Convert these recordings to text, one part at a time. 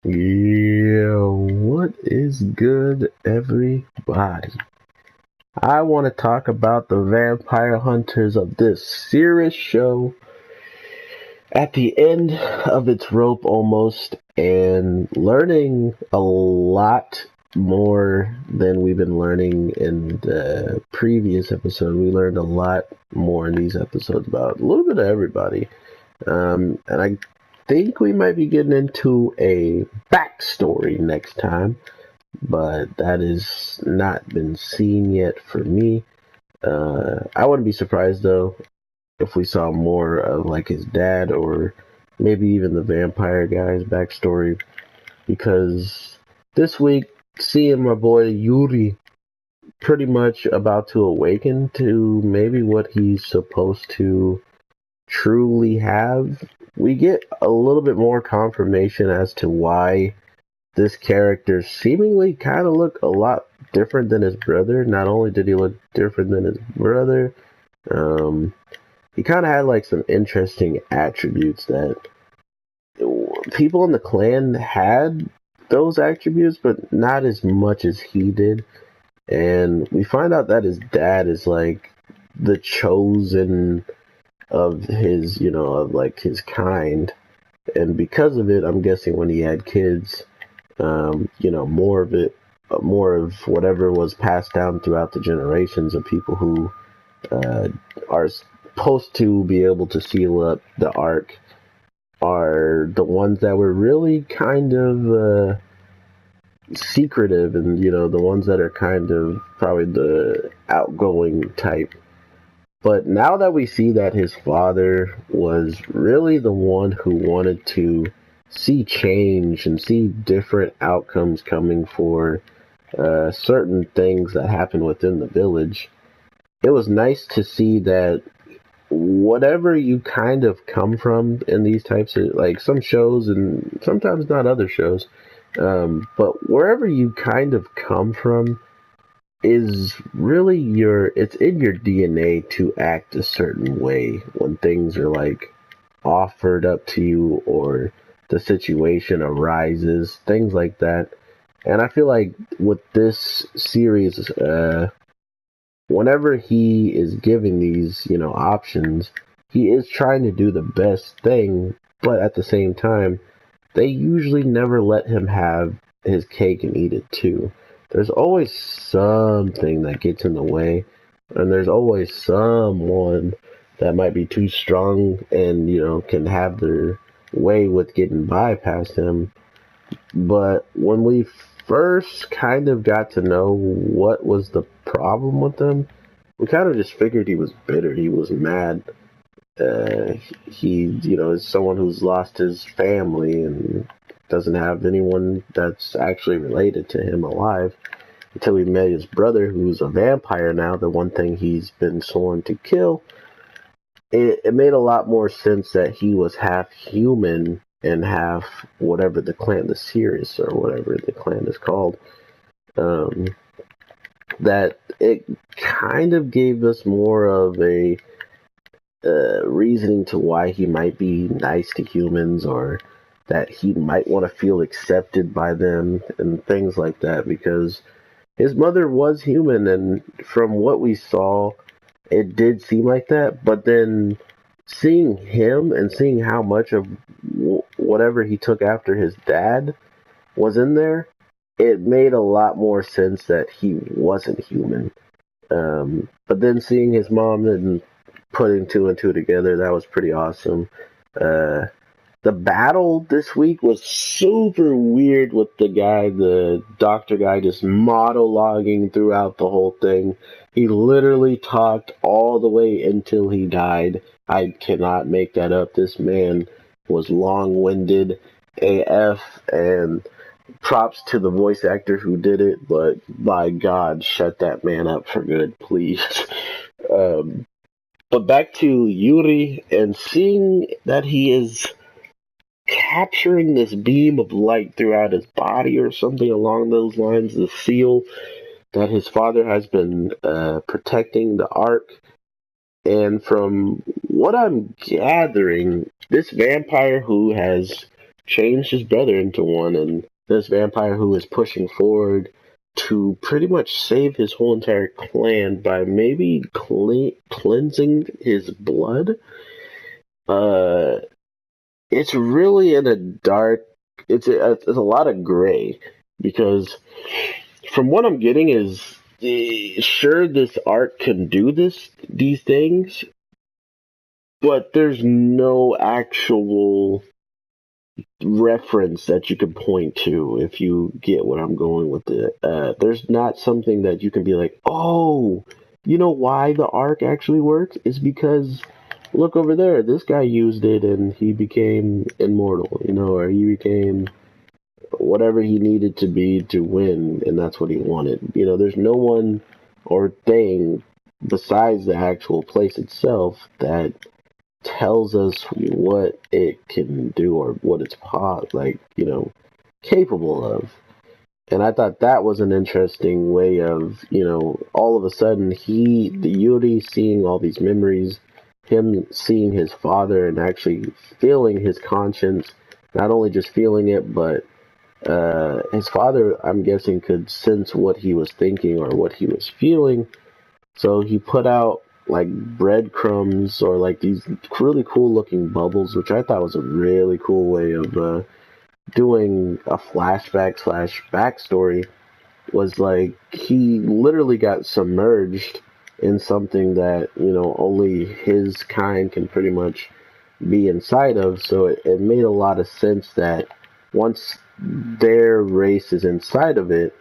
Yeah, what is good, everybody? I want to talk about the vampire hunters of this Sirus show at the end of its rope almost, and learning a lot more than we've been learning in the previous episode. We learned a lot more in these episodes about a little bit of everybody. And I think we might be getting into a backstory next time, but that has not been seen yet for me. I wouldn't be surprised though if we saw more of like his dad or maybe even the vampire guy's backstory, because this week seeing my boy Yuri pretty much about to awaken to maybe what he's supposed to truly have, we get a little bit more confirmation as to why this character seemingly kind of looked a lot different than his brother. Not only did he look different than his brother, um, he kind of had like some interesting attributes that people in the clan had those attributes, but not as much as he did. And we find out that his dad is like the chosen of his, of like his kind. And because of it, I'm guessing when he had kids, more of whatever was passed down throughout the generations of people who are supposed to be able to seal up the ark are the ones that were really kind of secretive, and the ones that are kind of probably the outgoing type. But now that we see that his father was really the one who wanted to see change and see different outcomes coming for certain things that happen within the village, it was nice to see that whatever you kind of come from in these types of, like, some shows and sometimes not other shows, but wherever you kind of come from is really it's in your DNA to act a certain way when things are like offered up to you or the situation arises, things like that. And I feel like with this series, whenever he is giving these, options, he is trying to do the best thing, but at the same time, they usually never let him have his cake and eat it too. There's always something that gets in the way, and there's always someone that might be too strong and, can have their way with getting bypast him. But when we first kind of got to know what was the problem with him, we kind of just figured he was bitter, he was mad. He, is someone who's lost his family and doesn't have anyone that's actually related to him alive until he met his brother, who's a vampire now, the one thing he's been sworn to kill. It made a lot more sense that he was half human and half whatever the clan, the Sirus or whatever the clan is called. That it kind of gave us more of a reasoning to why he might be nice to humans, or that he might want to feel accepted by them and things like that, because his mother was human, and from what we saw, it did seem like that. But then seeing him and seeing how much of whatever he took after his dad was in there, it made a lot more sense that he wasn't human. But then seeing his mom and putting two and two together, that was pretty awesome. The battle this week was super weird with the doctor guy, just monologuing throughout the whole thing. He literally talked all the way until he died. I cannot make that up. This man was long-winded AF, and props to the voice actor who did it, but by God, shut that man up for good, please. But back to Yuri and seeing that he is capturing this beam of light throughout his body or something along those lines, the seal that his father has been protecting the ark. And from what I'm gathering, this vampire who has changed his brother into one, and this vampire who is pushing forward to pretty much save his whole entire clan by maybe cleansing his blood. Uh, it's really in a dark. It's a lot of gray because from what I'm getting is sure this art can do these things, but there's no actual reference that you can point to if you get what I'm going with it. There's not something that you can be like, oh, you know why the arc actually works? It's because look over there, this guy used it and he became immortal, or he became whatever he needed to be to win, and that's what he wanted. There's no one or thing besides the actual place itself that tells us what it can do or what it's capable of. And I thought that was an interesting way of, all of a sudden the Yuri seeing all these memories, him seeing his father and actually feeling his conscience, not only just feeling it, but his father, I'm guessing, could sense what he was thinking or what he was feeling. So he put out like breadcrumbs or like these really cool looking bubbles, which I thought was a really cool way of doing a flashback / backstory. Was like he literally got submerged in something that only his kind can pretty much be inside of. So it made a lot of sense that once their race is inside of it,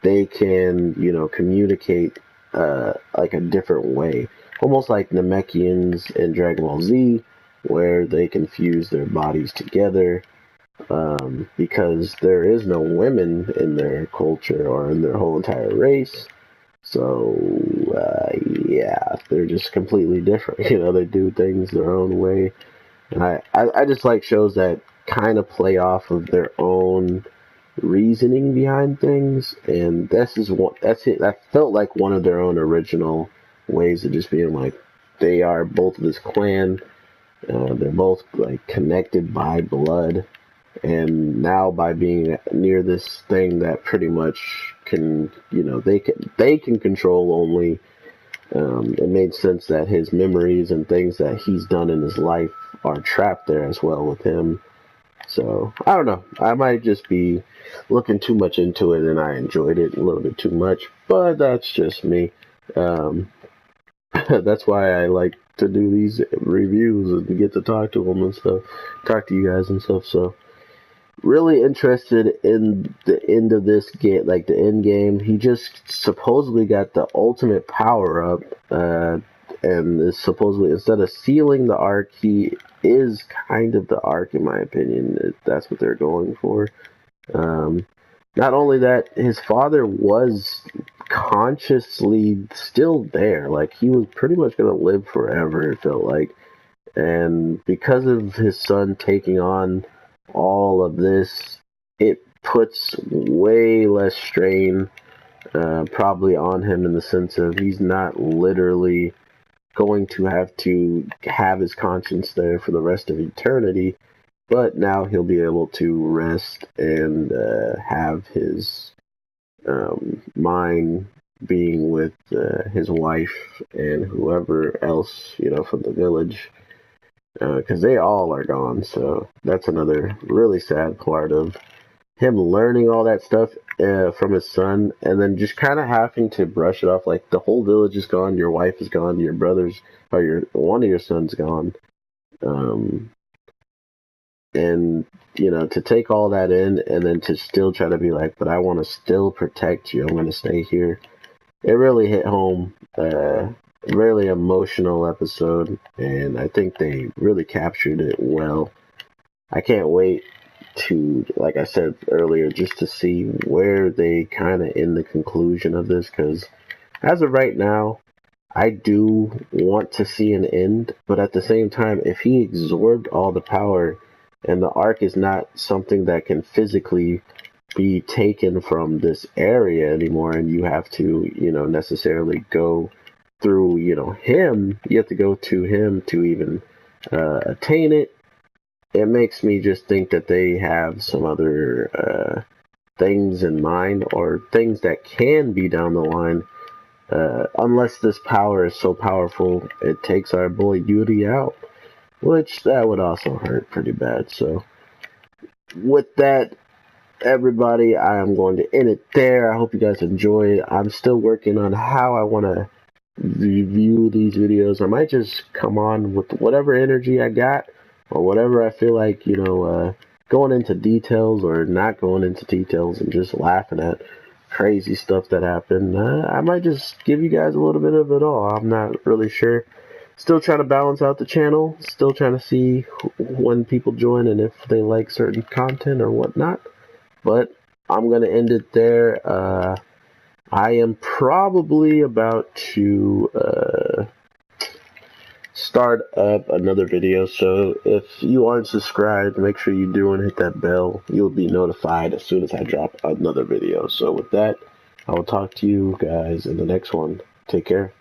they can communicate like a different way, almost like Namekians in Dragon Ball Z, where they can fuse their bodies together, because there is no women in their culture or in their whole entire race. So yeah, they're just completely different. They do things their own way, and I just like shows that kind of play off of their own reasoning behind things, and that's it. That felt like one of their own original ways of just being like, they are both of this clan. They're both like connected by blood, and now by being near this thing that pretty much can, they can control only. It made sense that his memories and things that he's done in his life are trapped there as well with him. So, I don't know. I might just be looking too much into it and I enjoyed it a little bit too much, but that's just me. That's why I like to do these reviews and get to talk to them and stuff, talk to you guys and stuff. So, really interested in the end of this game, like the end game. He just supposedly got the ultimate power up, and is supposedly, instead of sealing the arc, he is kind of the arc, in my opinion. That's what they're going for. Not only that, his father was consciously still there. Like, he was pretty much going to live forever, it felt like. And because of his son taking on all of this, it puts way less strain probably on him, in the sense of he's not literally going to have his conscience there for the rest of eternity, but now he'll be able to rest and have his mind being with his wife and whoever else, from the village, because they all are gone. So that's another really sad part of him learning all that stuff from his son, and then just kind of having to brush it off. Like, the whole village is gone, your wife is gone, your brothers, or one of your sons gone. And, to take all that in, and then to still try to be like, but I want to still protect you, I'm going to stay here. It really hit home. Really emotional episode, and I think they really captured it well. I can't wait to, like I said earlier, just to see where they kind of end the conclusion of this, because as of right now, I do want to see an end, but at the same time, if he absorbed all the power and the arc is not something that can physically be taken from this area anymore, and you have to, necessarily go through, him, you have to go to him to even attain it. it makes me just think that they have some other things in mind, or things that can be down the line. Unless this power is so powerful, it takes our boy Yuri out, which that would also hurt pretty bad. So, with that, everybody, I am going to end it there. I hope you guys enjoyed. I'm still working on how I want to review these videos. I might just come on with whatever energy I got, or whatever I feel like, going into details or not going into details and just laughing at crazy stuff that happened. I might just give you guys a little bit of it all. I'm not really sure. Still trying to balance out the channel. Still trying to see when people join and if they like certain content or whatnot. But I'm going to end it there. I am probably about to start up another video, so if you aren't subscribed, make sure you do and hit that bell. You'll be notified as soon as I drop another video. So with that, I will talk to you guys in the next one. Take care.